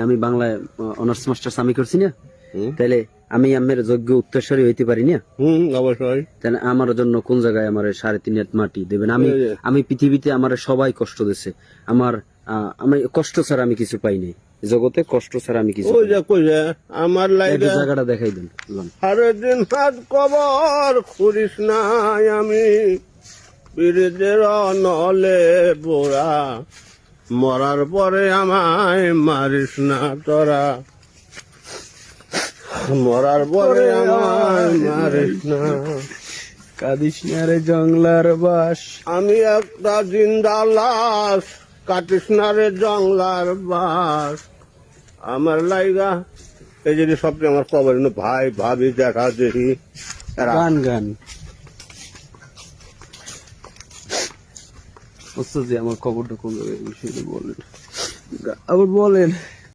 আমি বাংলায় honours masters আমি করছি না, তাহলে আমি আমের যোগ্য উত্তরসূরি হইতে পারি না? অবশ্যই। তাহলে আমার জন্য কোন জায়গায় আমার 3.5 হাত মাটি দেবেন? আমি পৃথিবীতে আমার সবাই কষ্ট দিছে, আমি কষ্ট ছাড়া আমি কিছু পাই নাই জগতে, কষ্ট ছাড়া আমি কিছু আমার লাইগা জায়গাটা দেখাই দেন। সারাদিন হাত কবর করিস নাই আমি, বীরদের নলে বোরা, মরার পরে আমায় মারিস না তোরা, মরার পরে আমায় মারিস না, কাঁদিস না রে জংলার বাস, আমি একটা জিন্দা লাশ, কাটিস না রে জংলার বাস। আমার লাইগা এই যে সবচেয়ে আমার কবর ভাই ভাবি দেখা দেখি গান গান আমার খবরটা কোন জায়গায় বিষয়টা বলেন, আবার বলেন।